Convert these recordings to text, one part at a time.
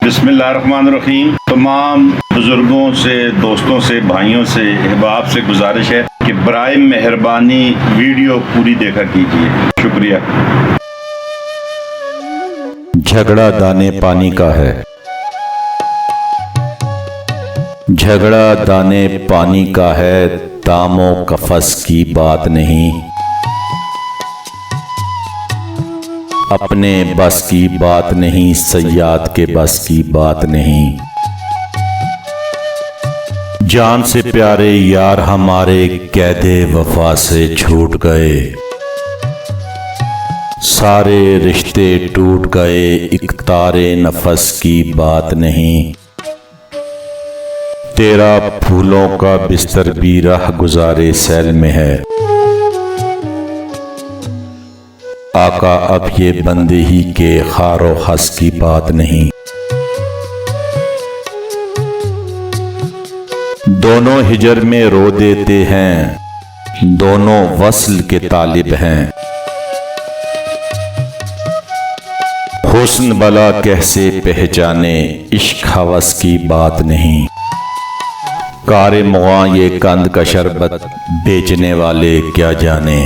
बिस्मिल्लाहिर्रहमानिर्रहीम। तमाम बुजुर्गों से, दोस्तों से, भाइयों से, अहबाब से गुजारिश है कि बराए मेहरबानी वीडियो पूरी देखा कीजिए। शुक्रिया। झगड़ा दाने पानी का है, झगड़ा दाने पानी का है, दामो कफस की बात नहीं, अपने बस की बात नहीं, सय्याद के बस की बात नहीं। जान से प्यारे यार हमारे कैदे वफा से छूट गए, सारे रिश्ते टूट गए, एक तारे नफस की बात नहीं। तेरा फूलों का बिस्तर भी राह गुजारे सैल में है, आका अब ये बंदे ही के खारो हस की बात नहीं। दोनों हिजर में रो देते हैं, दोनों वस्ल के तालिब हैं, हुस्न बला कैसे पहचाने, इश्क हवस की बात नहीं। कारे मुआ ये कंद का शरबत बेचने वाले क्या जाने,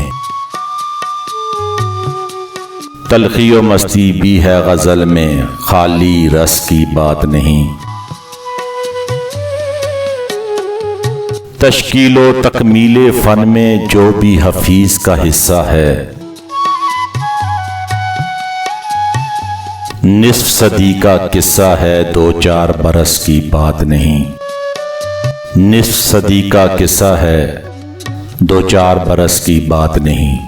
तलखी व मस्ती भी है गजल में, खाली रस की बात नहीं। तश्कीलो तकमीले फन में जो भी हफीज का हिस्सा है, निस्फ सदी का किस्सा है, 2-4 बरस की बात नहीं। निस्फ सदी का किस्सा है, 2-4 बरस की बात नहीं।